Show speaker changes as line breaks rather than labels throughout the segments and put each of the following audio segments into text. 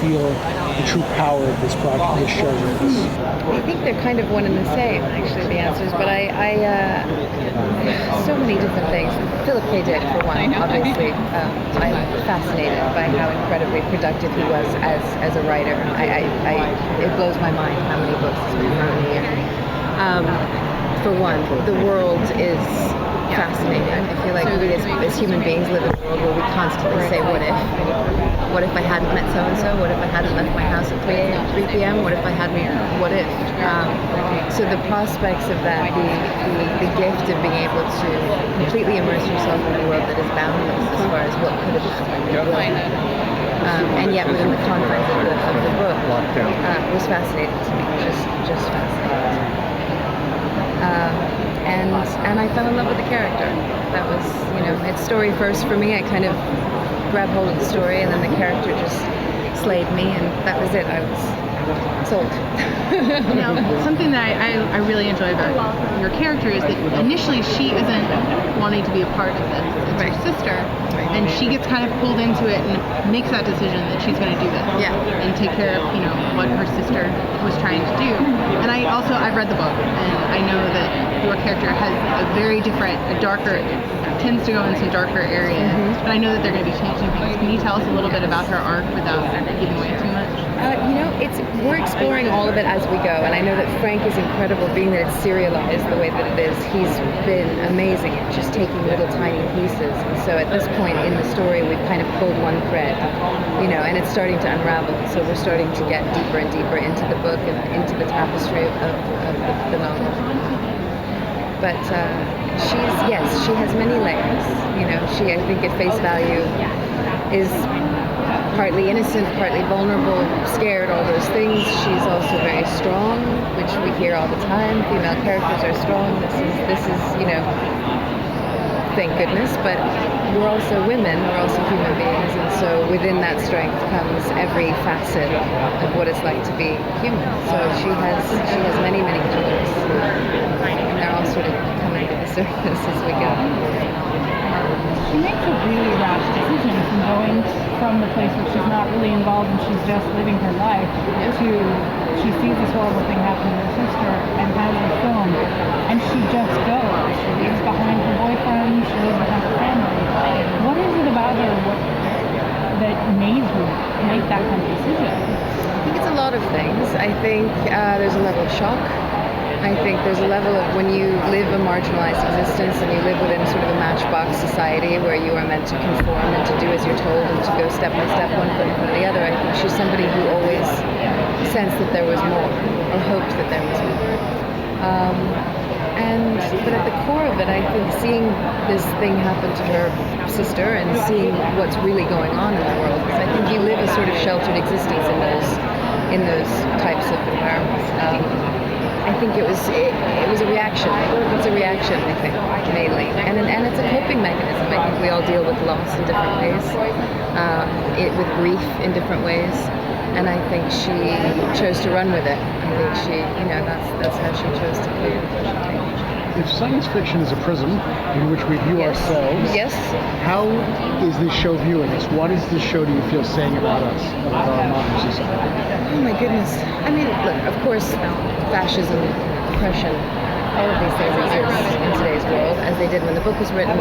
feel the true power of this project, this show is?
I think they're kind of one and the same, actually, the answers. But so many different things. Philip K. Dick, for one, obviously. I'm fascinated by how incredibly productive he was as a writer. It blows my mind how many books he's been writing a year. For one, the world is fascinating. I feel like we as human beings live in a world where we constantly say, what if? What if I hadn't met so-and-so? What if I hadn't left my house at 3 p.m.? What if I hadn't, what if? So the prospects of that, the gift of being able to completely immerse yourself in a world that is boundless as far as what could have happened. And yet within the confines of the book was fascinating to me, just fascinating. And I fell in love with the character. That was, it's story first for me. I kind of grabbed hold of the story, and then the character just slayed me, and that was it. I was sold.
Something that I really enjoy about your character is that initially she isn't wanting to be a part of this. It's her sister, and she gets kind of pulled into it and makes that decision that she's going to do this.
Yeah.
And take care of, what her sister was trying to do. And I've read the book, and I know that your character has tends to go into darker areas. But I know that they're going to be changing things. Can you tell us a little bit about her arc without giving away too much?
We're exploring all of it as we go, and I know that Frank is incredible, being that it's serialized the way that it is. He's been amazing at just taking little tiny pieces. And so at this point in the story, we've kind of pulled one thread, and it's starting to unravel. So we're starting to get deeper and deeper into the book and into the tapestry of the novel. But she has many layers. She, I think, at face value, is partly innocent, partly vulnerable, scared, all those things. She's also very strong, which we hear all the time. Female characters are strong. This is, thank goodness. But we're also women. We're also human beings, and so within that strength comes every facet of what it's like to be human. So she has many, many colors, and they're all sort of coming to the surface as we go.
She makes a really rash decision from going from the place where she's not really involved and she's just living her life to she sees this horrible thing happen to her sister and has her filmed, and she just goes. She leaves behind her boyfriend, she leaves behind her family. What is it about her that made her make that kind of decision?
I think it's a lot of things. I think there's a level of shock. I think there's a level of when you live a marginalized existence and you live within sort of a matchbox society where you are meant to conform and to do as you're told and to go step by step, one foot in front of the other. I think she's somebody who always sensed that there was more, or hoped that there was more. But at the core of it, I think seeing this thing happen to her sister and seeing what's really going on in the world, because I think you live a sort of sheltered existence in those types of environments. I think it was a reaction. It's a reaction, I think, mainly, and it's a coping mechanism. I think we all deal with loss in different ways, with grief in different ways, and I think she chose to run with it. I think she, that's how she chose to cope.
If science fiction is a prism in which we view ourselves,
yes,
how is this show viewing us? What is this show, do you feel, saying about us, about our modern society?
Oh my goodness. I mean, look, of course, fascism, oppression, all of these things exist in today's world, as they did when the book was written,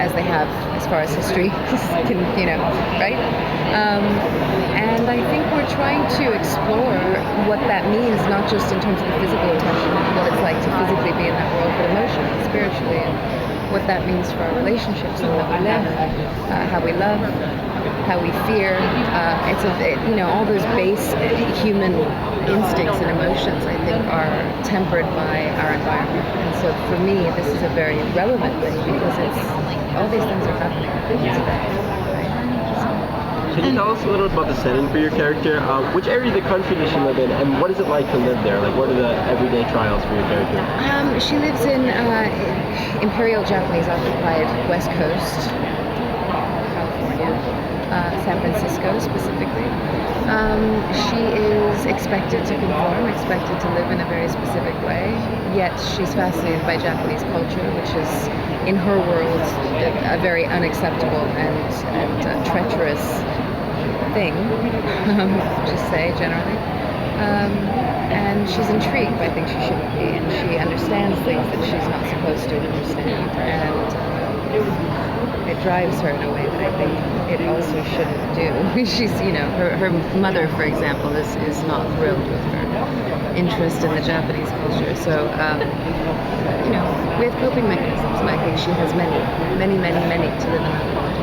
as they have as far as history can, right? And I think we're trying to explore what that means, not just in terms of the physical oppression, what it's like to physically be in that world, but emotionally, spiritually, and what that means for our relationships and how we live, how we love, how we fear. All those base human instincts and emotions, I think, are tempered by our environment. And so for me, this is a very relevant thing because all these things are happening today.
Can you tell us a little about the setting for your character? Which area of the country does she live in, and what is it like to live there? Like, what are the everyday trials for your character?
She lives in Imperial Japanese occupied West Coast, California, San Francisco specifically. She is expected to conform, expected to live in a very specific way, yet she's fascinated by Japanese culture, which is, in her world, a very unacceptable and treacherous thing, just say generally. And she's intrigued. I think she shouldn't be, and she understands things that she's not supposed to understand, and it drives her in a way that I think it also shouldn't do. She's, her mother, for example, is not thrilled with her interest in the Japanese culture. So, we have coping mechanisms, and I think she has many to live in that world.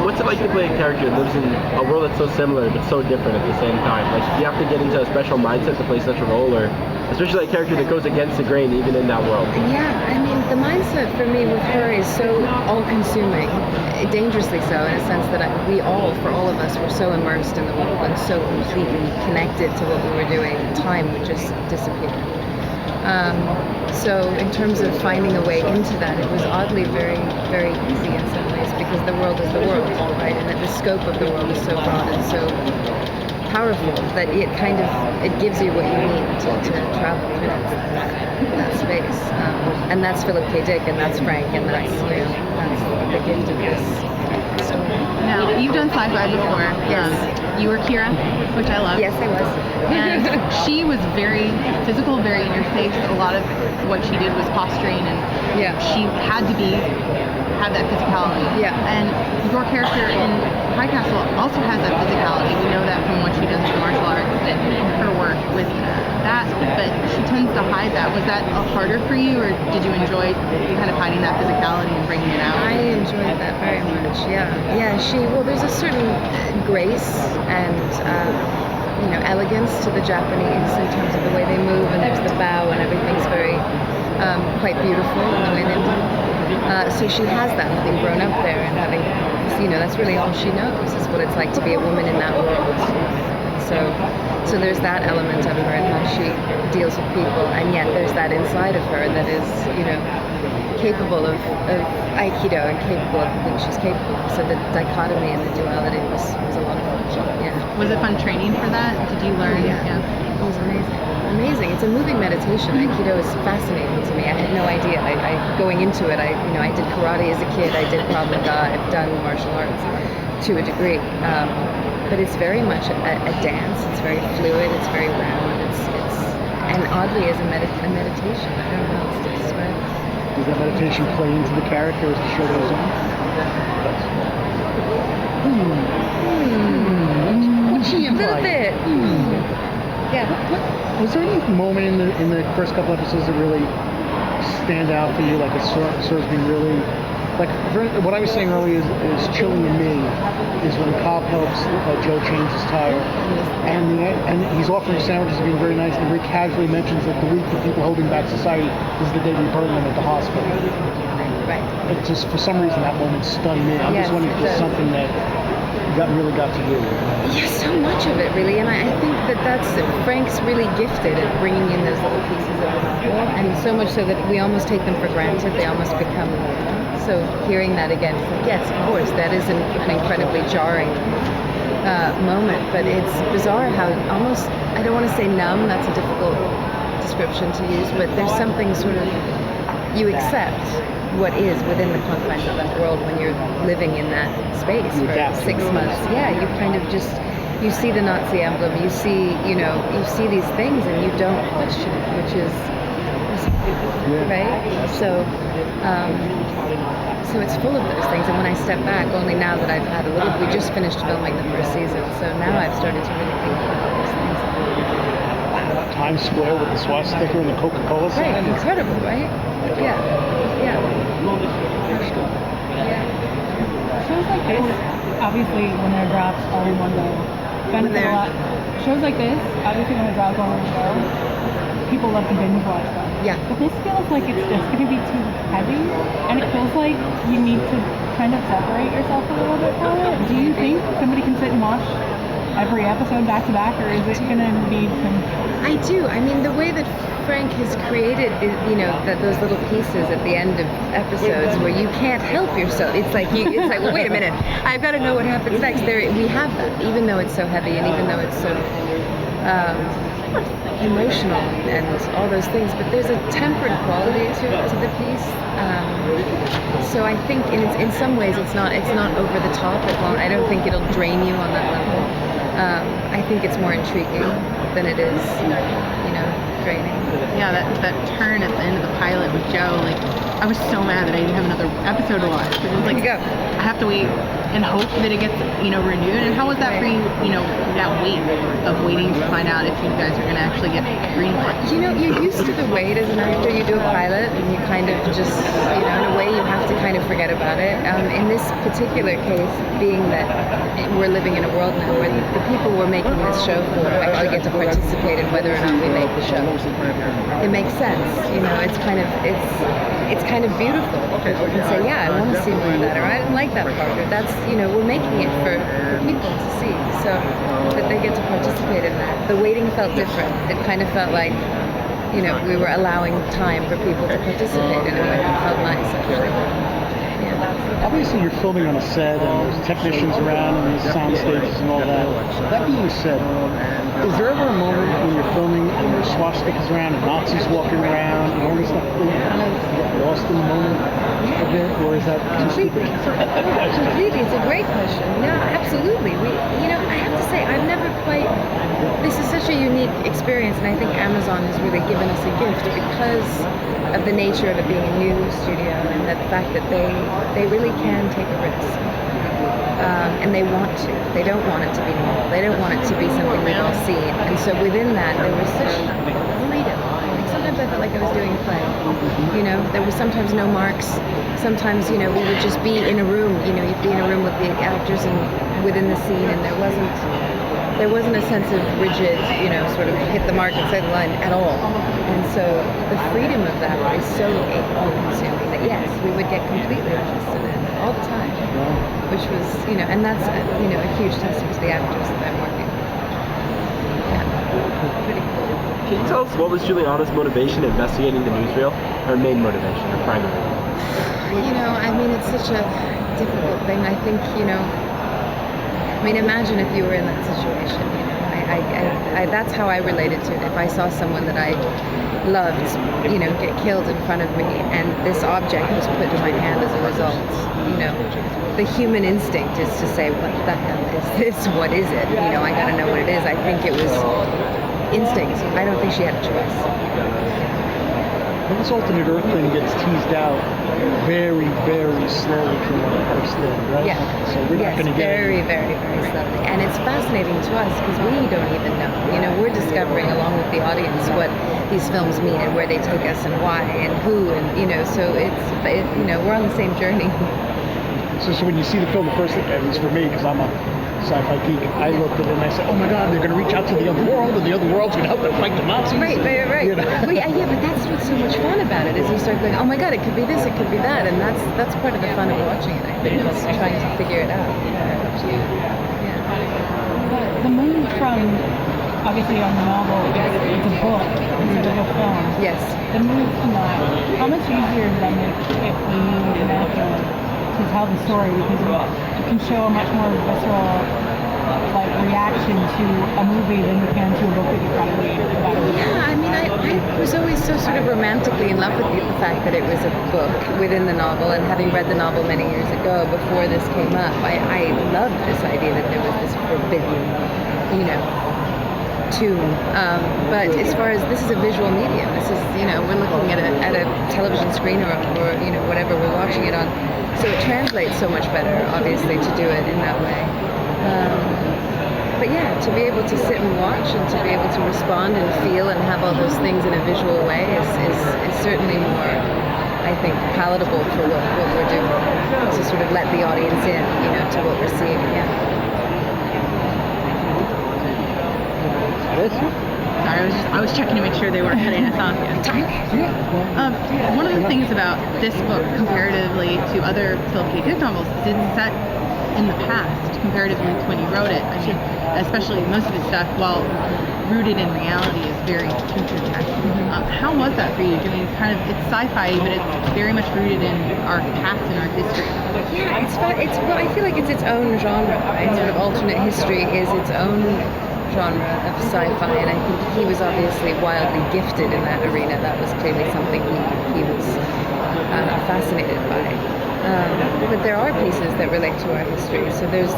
What's it like to play a character that lives in a world that's so similar but so different at the same time? Like, you have to get into a special mindset to play such a role, or especially a character that goes against the grain even in that world?
Yeah, I mean, the mindset for me with her is so all-consuming, dangerously so, in a sense that for all of us, were so immersed in the world and so completely connected to what we were doing, time would just disappear. So in terms of finding a way into that, it was oddly very, very easy in some ways, because the world is the world, right? And that the scope of the world is so broad and so powerful that it gives you what you need to travel through that space. And that's Philip K. Dick, and that's Frank, and that's the gift of this story.
Now, you've done sci-fi before.
Yes.
You were Kira, which I love.
Yes, I was.
And she was very physical, very in your face. A lot of what she did was posturing, and she had to have that physicality.
Yeah.
And your character in High Castle also has that physicality. We know that from what she does with martial arts and her work with that, but she tends to hide that. Was that harder for you, or did you enjoy kind of hiding that physicality and bringing it out?
I enjoyed that very much. Yeah. There's a certain grace and elegance to the Japanese in terms of the way they move, and there's the bow, and everything's very quite beautiful in the way they move. So she has that, having grown up there and having, that's really all she knows, is what it's like to be a woman in that world. So there's that element of her and how she deals with people, and yet there's that inside of her that is, capable of Aikido and capable of the things she's capable of. So the dichotomy and the duality was a lot of fun. Yeah.
Was it fun training for that? Did you learn?
Yeah. It was amazing. It's a moving meditation. Aikido is fascinating to me. I had no idea. Going into it, I did karate as a kid. I did Krav Maga. I've done martial arts to a degree, but it's very much a dance. It's very fluid. It's very round. And oddly, is a meditation. I don't know how else to describe it.
Does that meditation play into the character as the show goes on? What's she
A little bit. Yeah.
Was there any moment in the first couple episodes that really stand out for you, like it serves me really? Like, what I was saying earlier is chilling to me is when Cobb helps Joe change his tire, and he's offering sandwiches, being very nice, and very casually mentions that the week the people holding back society is the day we burn them at the hospital.
Right.
It just, for some reason, that moment stunned me. I'm just wondering if there's something that really got to you.
Yeah, so much of it, really, and I think that's Frank's really gifted at bringing in those little pieces of the novel, and so much so that we almost take them for granted. They almost become normal. So hearing that again, it's like, yes, of course, that is an incredibly jarring moment, but it's bizarre how almost, I don't want to say numb, that's a difficult description to use, but there's something sort of, you accept what is within the confines of that world when you're living in that space for 6 months. Yeah, you kind of just, you see the Nazi emblem, you see these things, and you don't question it, which is right? So it's full of those things, and when I step back, only now that I've had we just finished filming the first season, so now I've started to really think about those things.
Times Square with the swastika and the Coca-Cola sign.
Right, incredible, right? Yeah.
Shows like this, obviously, when they're dropped all in one go, benefit a lot. Shows like this, obviously, when they're dropped all in one go, people love to binge watch them.
Yeah.
But this feels like it's just going to be too heavy, and it feels like you need to kind of separate yourself a little bit from it. Do you think somebody can sit and watch every episode back to back, or is it going to need some?
I do. I mean, the way that Frank has created, those little pieces at the end of episodes where you can't help yourself. It's like, well, wait a minute, I've got to know what happens next. We have that, even though it's so heavy and even though it's so emotional and all those things, but there's a tempered quality to the piece. So I think in some ways it's not over the top. I don't think it'll drain you on that level. I think it's more intriguing than it is, draining.
Yeah, that turn at the end of the pilot with Joe, like, I was so mad that I didn't have another episode to watch. Because it was like, I have to wait and hope that it gets, renewed. And how was that for you, that wait of waiting to find out if you guys are going to actually get greenlit?
You're used to the wait as an actor. You do a pilot and you kind of just, in a way you have to kind of forget about it. In this particular case, being that we're living in a world now where the people we're making this show for actually get to participate in whether or not we make the show. It makes sense, it's kind of beautiful. People can say, yeah, I want to see more of that, or I didn't like that part, or that's, we're making it for people to see, so that they get to participate in that. The waiting felt different. It kind of felt like, we were allowing time for people to participate in it. It felt nice, actually. Yeah.
Obviously, you're filming on a set, and there's technicians around, and there's sound stages and all that. That being said, is there ever a moment when you're filming and there's swastikas around and Nazis walking around and all this stuff, that you kind of get lost in the moment a bit, or is that
completely? Completely. It's a great question. Yeah, absolutely. I have to say, I've never quite. This is such a unique experience, and I think Amazon has really given us a gift because of the nature of it being a new studio, and the fact that they really can take a risk. And they want to. They don't want it to be normal. They don't want it to be something we've all seen. And so within that, there was such freedom. Like sometimes I felt like I was doing a play. There was sometimes no marks. Sometimes, we would just be in a room. You'd be in a room with the actors and within the scene, and there wasn't a sense of rigid, sort of hit the mark and say the line at all. And so the freedom of that is so all-consuming that yes, we would get completely invested in it all the time, which was, and that's, a huge testament to the actors that I'm working with. Yeah, pretty cool.
Can you tell us what was Juliana's motivation investigating the newsreel? Her main motivation, her primary?
It's such a difficult thing. I think, imagine if you were in that situation, I that's how I related to it. If I saw someone that I loved, get killed in front of me, and this object was put in my hand as a result, the human instinct is to say, what the hell is this? What is it? I gotta know what it is. I think it was instinct. I don't think she had a choice.
Well, this alternate Earth thing gets teased out very, very slowly from when it first did, right?
Yeah.
Okay, so we're not going to get
very, very, very slowly. And it's fascinating to us because we don't even know. We're discovering along with the audience what these films mean and where they take us and why and who and so we're on the same journey.
So when you see the film the first time, at least for me, because I'm a sci-fi geek, I looked at it and I said, oh my God, they're going to reach out to the other world, and the other world's going to help them fight the Nazis.
Right. Well, yeah, but that's what's so much fun about it, is you start going, oh my God, it could be this, it could be that, and that's part of the fun of watching it, I think, is trying to figure it out. Yeah.
The move from, obviously on the novel, it's a book, it's a film.
Yes.
The move from that, how much easier did that make if you need an actor to tell the story, because you can show a much more visceral reaction to a movie than you can to a book that you've got to read about a week.
Yeah, I was always so sort of romantically in love with the fact that it was a book within the novel, and having read the novel many years ago before this came up, I loved this idea that there was this forbidden, tomb. But as far as this is a visual medium, this is, we're looking at a television screen or whatever we're watching it on. So it translates so much better, obviously, to do it in that way. But yeah, to be able to sit and watch and to be able to respond and feel and have all those things in a visual way is certainly more, I think, palatable for what we're doing. To sort of let the audience in, to what we're seeing. Yeah.
I was checking to make sure they weren't cutting us off yet. One of the things about this book, comparatively to other Philip K. Dick novels, is it's set in the past, comparatively to when you wrote it. Especially most of his stuff, while rooted in reality, is very future tech. How was that for you? Doing it's sci-fi, but it's very much rooted in our past and our history.
Yeah, it's fun. I feel like it's its own genre, right? Sort of alternate history is its own genre of sci-fi, and I think he was obviously wildly gifted in that arena. That was clearly something he was fascinated by. But there are pieces that relate to our history. So there's,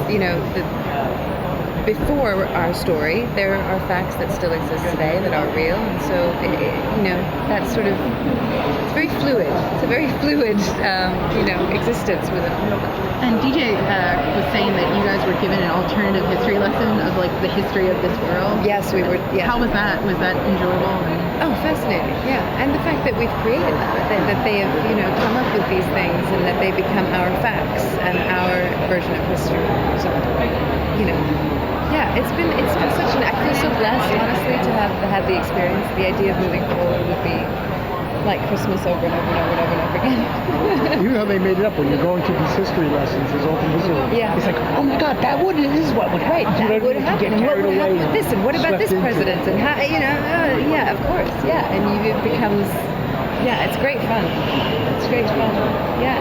before our story, there are facts that still exist today that are real, and so that's sort of, it's very fluid. It's a very fluid, existence within all of it.
And DJ was saying that you guys were given an alternative history lesson of like the history of this world.
Yes, we were. Yeah.
How was that? Was that enjoyable?
Oh, fascinating! Yeah, and the fact that we've created that they have come up with these things and that they become our facts and our version of history. So yeah, it's been such an. I feel so blessed, honestly, to have had the experience. The idea of moving forward would be like Christmas over and over and over and over and over again.
You know how they made it up when you're going to these history lessons, these open history.
Yeah.
It's like, oh my God, this is what would happen.
Right, that would happen. And what would happen with this? And what about this president? And how, yeah, of course, yeah. And it becomes, yeah, it's great fun. It's great fun. Yeah.